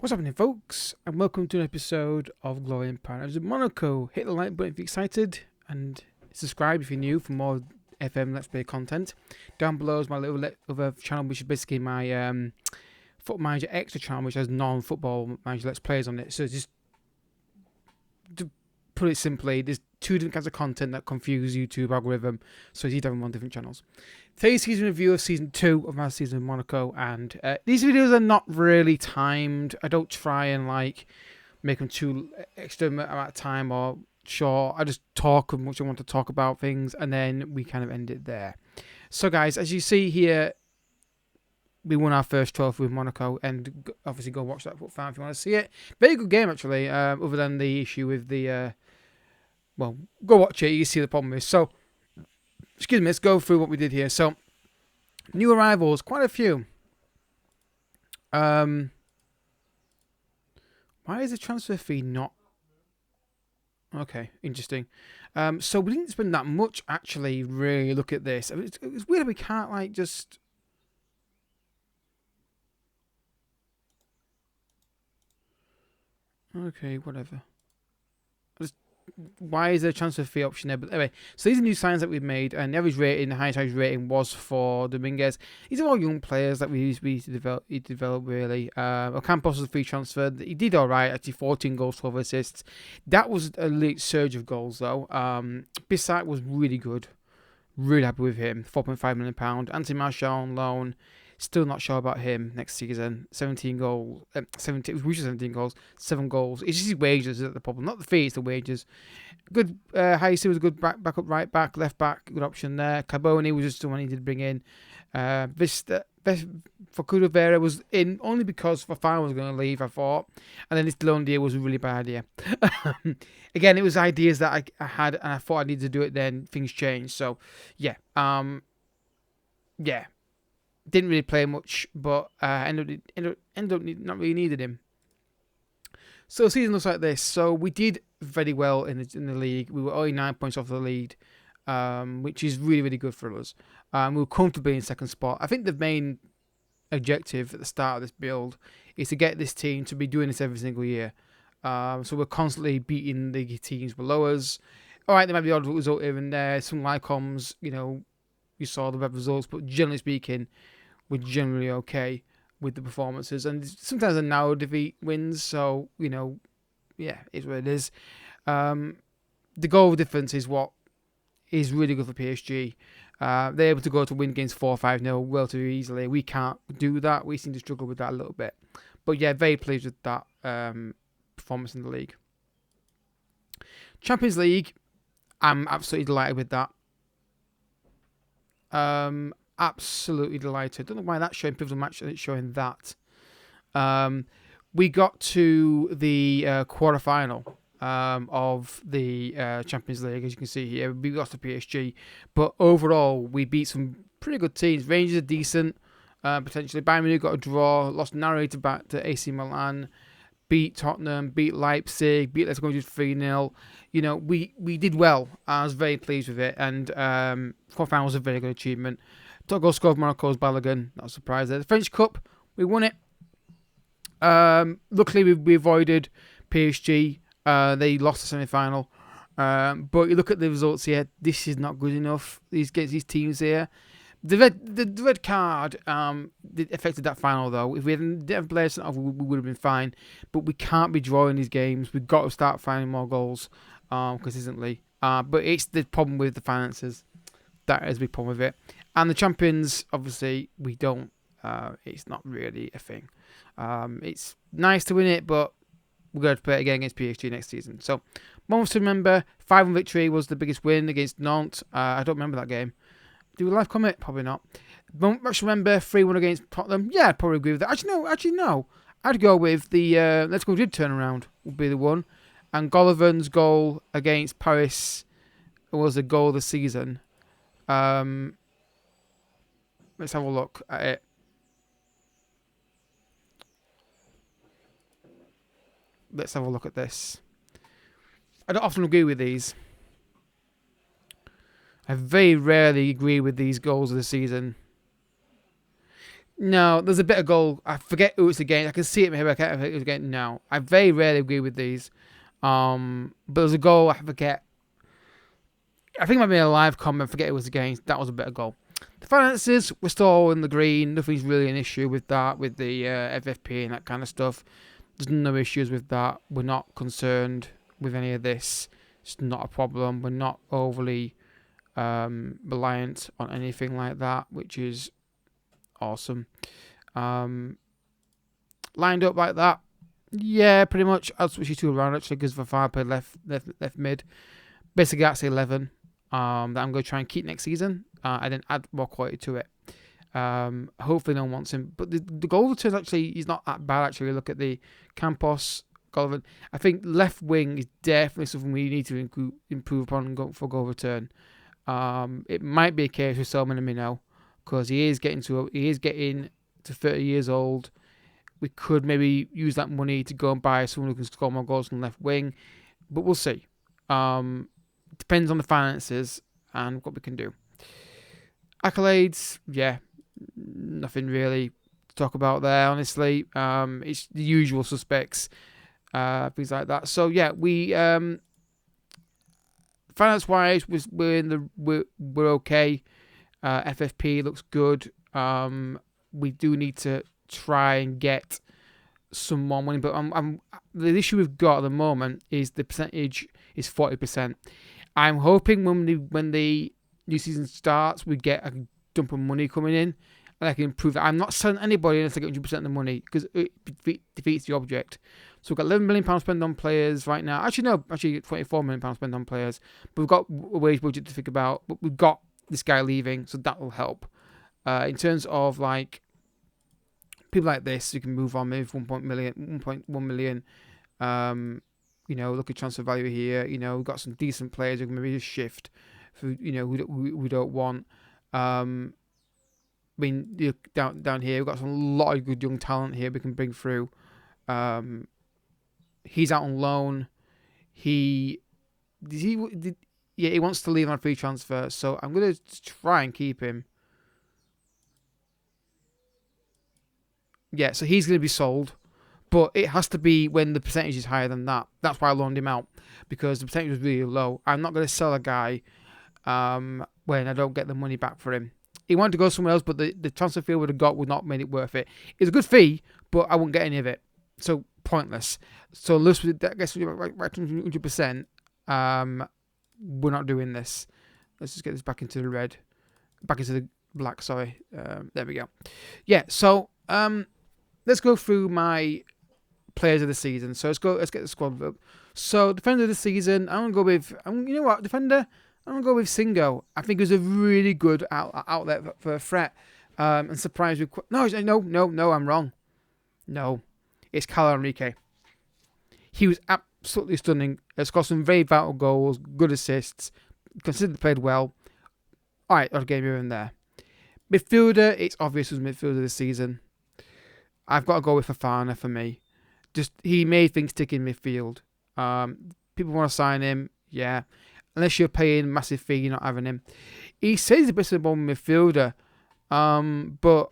What's happening, folks? And welcome to an episode of Glory and Power in Monaco. Hit the like button if you're excited, and subscribe if you're new for more FM Let's Play content. Down below is my little other channel, which is basically my Foot Manager Extra channel, which has non-football manager Let's Plays on it. So just to put it simply, there's two different kinds of content that confuse YouTube algorithm, so you have them on different channels. Today's season review of Season 2 of my season in Monaco, and these videos are not really timed. I don't try and make them too extra amount of time or short. I just talk as much as I want to talk about things, and then we kind of end it there. So guys, as you see here, we won our first trophy with Monaco, and obviously go watch that foot fan if you want to see it. Very good game actually, other than the issue with the... well, go watch it, you see the problem is. So, excuse me, let's go through what we did here. So, new arrivals, quite a few. Why is the transfer fee not... Okay, interesting. So, we didn't spend that much, actually, really look at this. It's weird we can't, just... Okay, whatever. Why is there a transfer fee option there? But anyway, so these are new signs that we've made, and the average rating, the highest average rating was for Dominguez. These are all young players that we used to develop really. Ocampos was a free transfer. He did all right, actually 14 goals, 12 assists. That was a late surge of goals though. Bissat was really good. Really happy with him. £4.5 million. Anthony Martial on loan. Still not sure about him next season. 17 goals. 17 goals. 7 goals. It's just his wages that's the problem. Not the fee, it's the wages. Good. Haisi was a good backup right back, left back. Good option there. Carboni was just the one he did bring in. Facundo Vera was in only because Fafana was going to leave, I thought. And then this loan deal was a really bad idea. Again, it was ideas that I had, and I thought I needed to do it then. Things changed. So, yeah. Yeah. Didn't really play much, but ended up not really needed him. So the season looks like this. So we did very well in the league. We were only 9 points off the lead, which is really, really good for us. We were comfortably in second spot. I think the main objective at the start of this build is to get this team to be doing this every single year. So we're constantly beating the teams below us. All right, there might be odd result here and there. Some Lycoms, you saw the web results, but generally speaking, we're generally okay with the performances. And sometimes a narrow defeat wins, so, yeah, it's what it is. The goal difference is what is really good for PSG. They're able to go to win games 4-5-0 relatively easily. We can't do that. We seem to struggle with that a little bit. But yeah, very pleased with that performance in the league. Champions League, I'm absolutely delighted with that. Absolutely delighted. Don't know why that's showing pivotal match and it's showing that. We got to the quarterfinal of the Champions League, as you can see here. We got to PSG, but overall we beat some pretty good teams. Rangers are decent, potentially. Bayern Munich got a draw, lost narrowly to AC Milan, beat Tottenham, beat Leipzig, beat Let's Go 3-0. We did well. I was very pleased with it, and quarterfinal was a very good achievement. Top goal scored Monaco's Balogun. Not a surprise there. The French Cup, we won it. Luckily, we avoided PSG. They lost the semi-final. But you look at the results here. This is not good enough. These teams here. The red card affected that final, though. If we hadn't played it off, we would have been fine. But we can't be drawing these games. We've got to start finding more goals consistently. But it's the problem with the finances. That is a big problem with it. And the champions, obviously, we don't. It's not really a thing. It's nice to win it, but we're going to play it again against PSG next season. So, moments to remember. 5-1 victory was the biggest win against Nantes. I don't remember that game. Do we live comment? Probably not. Much remember 3-1 against Tottenham. Yeah, I'd probably agree with that. Actually no. I'd go with the Let's Go Did turnaround would be the one. And Gollivan's goal against Paris was the goal of the season. Let's have a look at it. Let's have a look at this. I don't often agree with these. I very rarely agree with these goals of the season. No, there's a bit of goal. I forget who it's against. I can see it in my head, but I can't remember who it was against. No, I very rarely agree with these. But there's a goal. I forget. I think it might be a live comment. I forget who it was against. That was a bit of goal. The finances, we're still in the green. Nothing's really an issue with that, with the FFP and that kind of stuff. There's no issues with that. We're not concerned with any of this. It's not a problem. We're not overly reliant on anything like that, which is awesome. Lined up like that, yeah, pretty much. I'll switch you two around actually because Vafar played left mid. Basically, that's 11 that I'm going to try and keep next season. I then add more quality to it. Hopefully, no one wants him. But the goal return actually he's not that bad. Actually, look at the Campos goal. I think left wing is definitely something we need to improve upon for goal return. It might be a case with Salman and Minnow because he is getting to 30 years old. We could maybe use that money to go and buy someone who can score more goals on the left wing, but we'll see. Depends on the finances and what we can do. Accolades, yeah, nothing really to talk about there, honestly. It's the usual suspects, things like that. So yeah, we finance-wise, we're okay. FFP looks good. We do need to try and get some more money, but the issue we've got at the moment is the percentage is 40%. I'm hoping when the new season starts, we get a dump of money coming in, and I can improve that. I'm not selling anybody unless I get 100% of the money because it defeats the object. So we've got £11 million spent on players right now. Actually, £24 million spent on players, but we've got a wage budget to think about. But we've got this guy leaving, so that will help. In terms of like people like this, you can move on maybe 1.1 million. Look at transfer value here. We've got some decent players who can maybe just shift. We don't want. Down here we've got a lot of good young talent here we can bring through. He's out on loan. He wants to leave on a free transfer, so I'm gonna try and keep him. Yeah, so he's going to be sold, but it has to be when the percentage is higher than that. That's why I loaned him out, because the percentage was really low. I'm not going to sell a guy when I don't get the money back for him. He wanted to go somewhere else, but the transfer fee would have got would not made it worth it. It's a good fee, but I wouldn't get any of it. So, pointless. So, unless that gets right to 100%, we're not doing this. Let's just get this back into the red. Back into the black, sorry. There we go. Yeah, so... let's go through my players of the season. So let's get the squad up. So defender of the season, I'm gonna go with defender. I'm gonna go with Singo. I think it was a really good outlet for a threat. And surprised with no, I'm wrong. No, it's Carlo Enrique. He was absolutely stunning. Has got some very vital goals, good assists. Considered played well. All right, I'll give you in there. Midfielder, it's obvious who's midfielder of the season. I've got to go with Fofana for me. Just he made things tick in midfield. People want to sign him, yeah. Unless you're paying massive fee, you're not having him. He says he's a bit of a bomb midfielder, but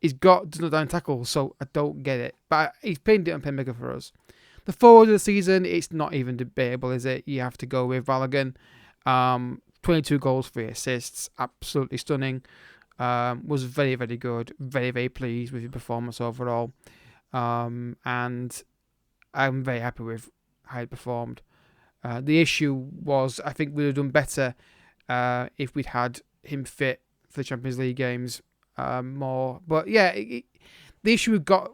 he's does not down tackles, so I don't get it. But he's paying it on Pemmica for us. The forward of the season, it's not even debatable, is it? You have to go with Balogun. 22 goals, 3 assists, absolutely stunning. Was very, very good. Very, very pleased with his performance overall. And I'm very happy with how he performed. The issue was, I think we'd have done better if we'd had him fit for the Champions League games more. But yeah, the issue we've got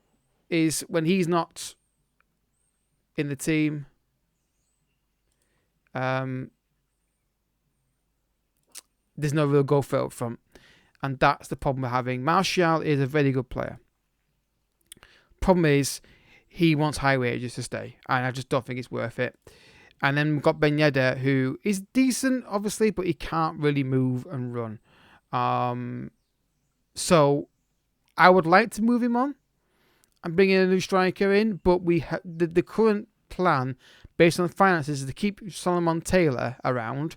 is when he's not in the team, there's no real goal threat up front. And that's the problem we're having. Martial is a very good player. Problem is, he wants high wages to stay. And I just don't think it's worth it. And then we've got Ben Yedder, who is decent, obviously, but he can't really move and run. So, I would like to move him on and bring in a new striker in. But the current plan, based on finances, is to keep Solomon Taylor around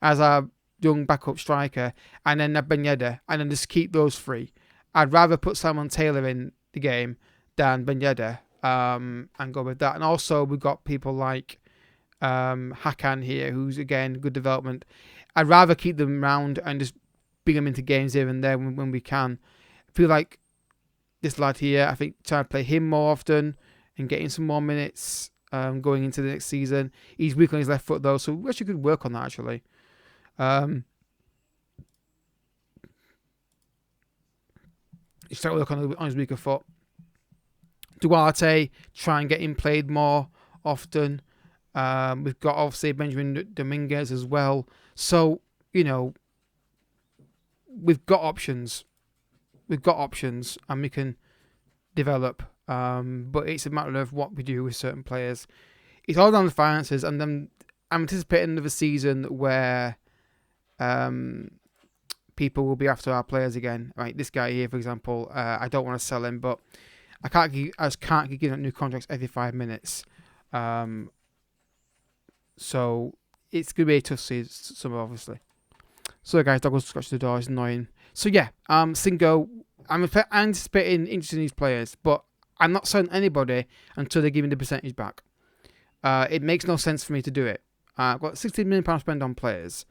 as our young backup striker, and then Ben Yedder, and then just keep those three. I'd rather put Simon Taylor in the game than Ben Yedder, and go with that. And also we've got people like Hakan here, who's again good development. I'd rather keep them around and just bring them into games here and there when we can. I feel like this lad here, I think trying to play him more often and getting some more minutes going into the next season. He's weak on his left foot though, so we actually could work on that actually. He's trying to work on his weaker foot. Duarte, try and get him played more often. We've got obviously Benjamin Dominguez as well. So, we've got options. And we can develop. But it's a matter of what we do with certain players. It's all down to finances, and then I'm anticipating another season where people will be after our players again. Right, this guy here, for example, I don't want to sell him, but I just can't keep giving out new contracts every 5 minutes. So it's going to be a tough summer, obviously. So guys, dog will scratch the door. It's annoying. So yeah, Singo, I'm anticipating interest in these players, but I'm not selling anybody until they give me the percentage back. It makes no sense for me to do it. I've got £16 million to spend on players.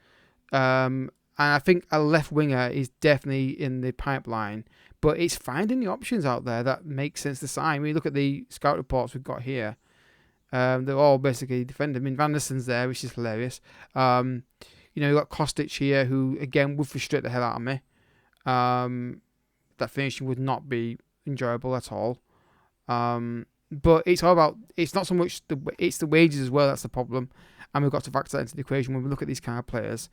And I think a left winger is definitely in the pipeline, but it's finding the options out there that make sense to sign. When you look at the scout reports we've got here, they're all basically defenders. I mean, Van der Sen's there, which is hilarious. You've got Kostic here, who, again, would frustrate the hell out of me. That finishing would not be enjoyable at all. But it's all about, it's not so much, it's the wages as well that's the problem. And we've got to factor that into the equation when we look at these kind of players.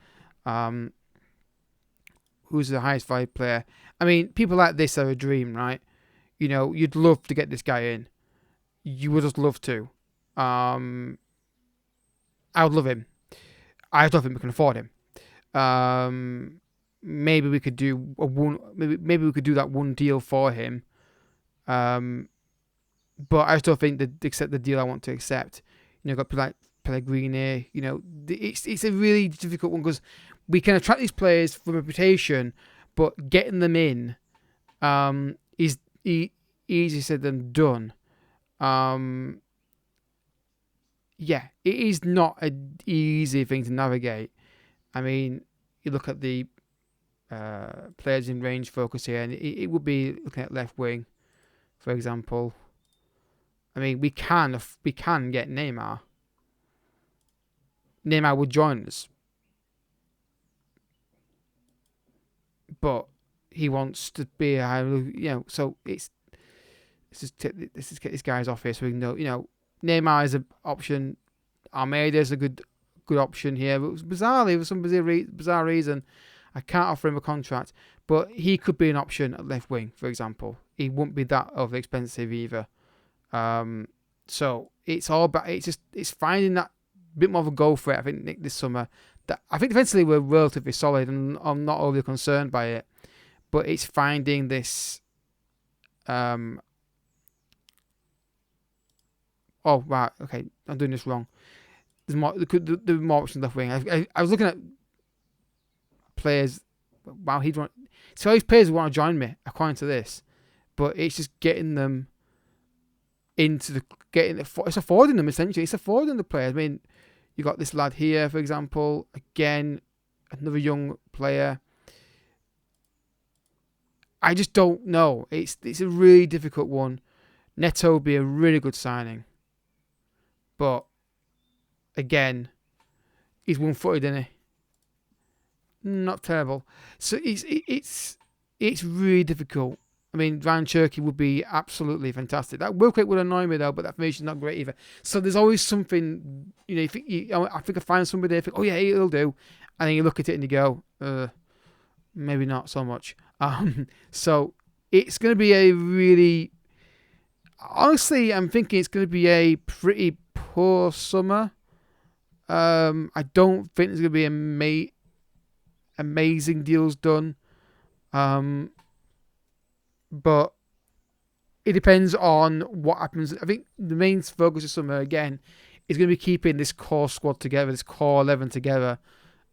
Who's the highest valued player? I mean, people like this are a dream, right? You'd love to get this guy in. You would just love to. I would love him. I don't think we can afford him. Maybe we could do maybe we could do that one deal for him. But I still think that accept the deal I want to accept. Got people like Pellegrini. It's a really difficult one because we can attract these players for reputation, but getting them in is easier said than done. Yeah, it is not an easy thing to navigate. I mean, you look at the players in range focus here, and it would be looking at left wing, for example. I mean, we can get Neymar. Neymar would join us, but he wants to be a high, So let's just get this guy's off here, so we can know, Neymar is an option. Almeida is a good option here. But bizarrely, for some bizarre reason, I can't offer him a contract. But he could be an option at left wing, for example. He wouldn't be that overly expensive either. So it's all about it's finding that bit more of a goal for it. I think Nick this summer. That I think defensively we're relatively solid, and I'm not overly concerned by it. But it's finding this. Oh, right, okay, I'm doing this wrong. There's more options left wing. I was looking at players. Wow, so these players want to join me, according to this. But it's just getting them it's affording them, essentially. It's affording the players. I mean, you got this lad here, for example. Again, another young player. I just don't know. It's a really difficult one. Neto would be a really good signing. But again, he's one-footed, isn't he? Not terrible. So it's really difficult. I mean, Ryan Cherky would be absolutely fantastic. That work rate would annoy me though, but that formation's not great either. So there's always something. I think I find somebody. I think, oh yeah, he'll do, and then you look at it and you go, maybe not so much. So it's going to be a really. Honestly, I'm thinking it's going to be a pretty poor summer. I don't think there's going to be amazing deals done. But it depends on what happens. I think the main focus of summer, again, is going to be keeping this core squad together, this core 11 together.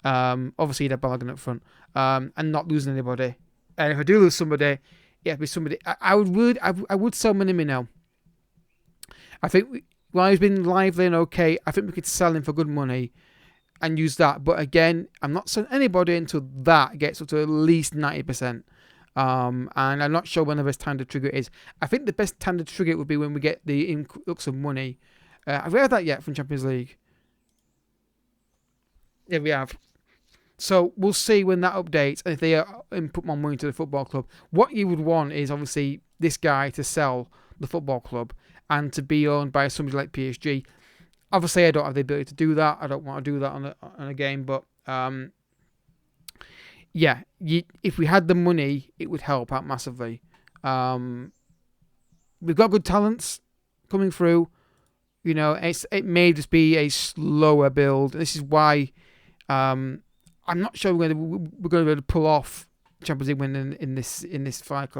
Obviously, they're Balogun up front, and not losing anybody. And if I do lose somebody, it has to be somebody. I would sell Minamino. I think while he's been lively and okay, I think we could sell him for good money and use that. But again, I'm not selling anybody until that gets up to at least 90%. And I'm not sure when the best time to trigger it is. I think the best time to trigger it would be when we get the influx of money. Have we had that yet from Champions League? Yeah, we have. So we'll see when that updates and if they input more money to the football club. What you would want is obviously this guy to sell the football club and to be owned by somebody like PSG. Obviously, I don't have the ability to do that. I don't want to do that on a game, but yeah, if we had the money, it would help out massively. We've got good talents coming through. You know, it may just be a slower build. This is why I'm not sure we're going to be able to pull off Champions League win in this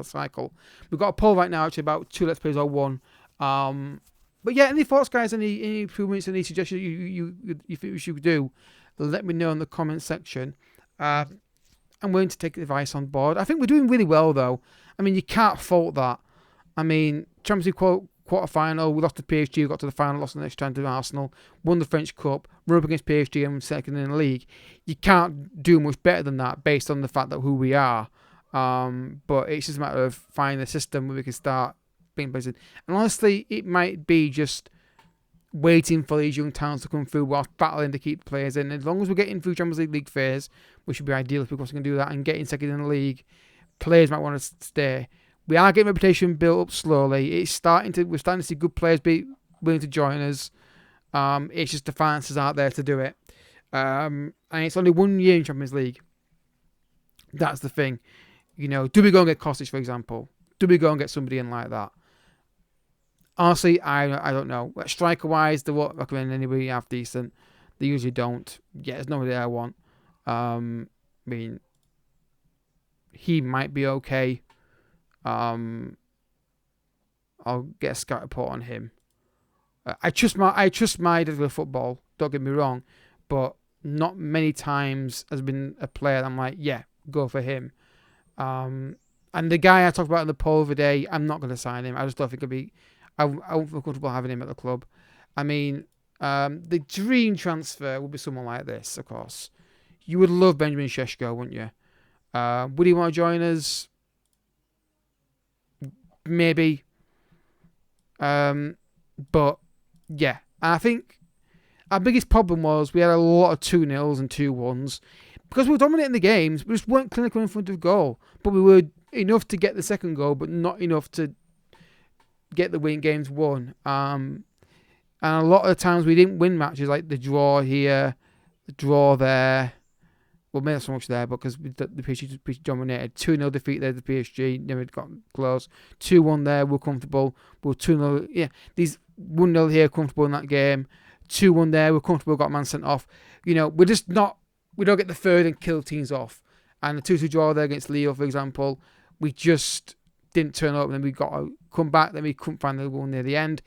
cycle. We've got a poll right now actually about 2 Let's Plays or 1. But yeah, any thoughts, guys? Any improvements? Any suggestions you think we should do? Let me know in the comment section. I'm willing to take advice on board. I think we're doing really well though. I mean, you can't fault that. I mean, Champions League quarter-final, we lost to PSG, we got to the final, lost the next time to Arsenal, won the French Cup, we're up against PSG and second in the league. You can't do much better than that based on the fact that who we are. But it's just a matter of finding a system where we can start being places. And honestly, it might be just waiting for these young talents to come through whilst battling to keep players in. As long as we're getting through Champions League phase, which would be ideal if we can do that, and getting second in the league, players might want to stay. We are getting reputation built up slowly. We're starting to see good players be willing to join us. It's just the finances aren't there to do it. And it's only 1 year in Champions League. That's the thing. You know, do we go and get Kostic, for example? Do we go and get somebody in like that? Honestly, I don't know. Striker-wise, they won't recommend anybody half decent. They usually don't. Yeah, there's nobody I want. I mean, he might be okay. I'll get a scout report on him. I trust my regular football. Don't get me wrong, but not many times has been a player that I'm like, yeah, go for him. And the guy I talked about in the poll of the day, I'm not going to sign him. I just don't think I won't feel comfortable having him at the club. I mean, the dream transfer would be someone like this, of course. You would love Benjamin Šeško, wouldn't you? Would he want to join us? Maybe. But, yeah. I think our biggest problem was we had a lot of 2-0s and 2-1s. Because we were dominating the games, we just weren't clinical in front of goal. But we were enough to get the second goal, but not enough to get the games won. And a lot of the times we didn't win matches, like the draw here, the draw there. Well, maybe not so much there, because the PSG dominated. 2-0 defeat there, the PSG never got close. 2-1 there, we're comfortable. We're 2-0, yeah. These 1-0 here, comfortable in that game. 2-1 there, we're comfortable, got man sent off. You know, we're just not, we don't get the third and kill teams off. And the 2-2 draw there against Leo, for example, we just didn't turn up, and then we got to come back, then we couldn't find the goal near the end.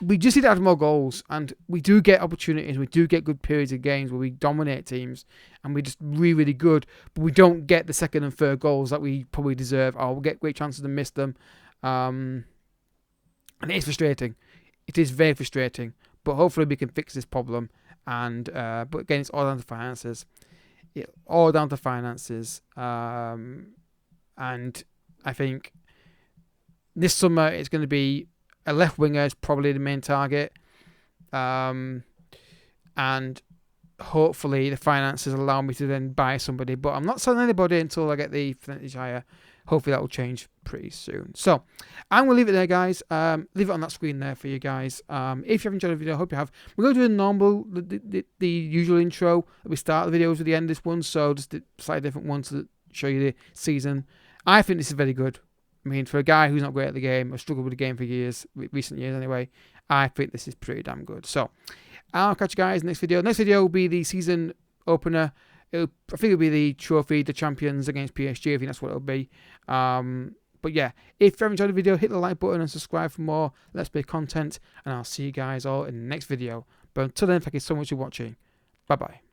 We just need to add more goals, and we do get opportunities, we do get good periods of games where we dominate teams, and we're just really, really good, but we don't get the second and third goals that we probably deserve, or we'll get great chances and miss them. And it is frustrating. It is very frustrating, but hopefully we can fix this problem. And but again, it's all down to finances. And I think this summer it's going to be a left winger is probably the main target. And hopefully the finances allow me to then buy somebody. But I'm not selling anybody until I get the percentage higher. Hopefully that will change pretty soon. So I'm going to leave it there, guys. Leave it on that screen there for you guys. If you have enjoyed the video, I hope you have. We're going to do the normal, the usual intro. We start the videos with the end of this one. So just a slightly different one to show you the season. I think this is very good. I mean, for a guy who's not great at the game, I've struggled with the game for years, recent years anyway, I think this is pretty damn good. So, I'll catch you guys next video. Next video will be the season opener. I think it'll be the trophy, the champions against PSG. I think that's what it'll be. But yeah, if you haven't enjoyed the video, hit the like button and subscribe for more Let's Play content. And I'll see you guys all in the next video. But until then, thank you so much for watching. Bye-bye.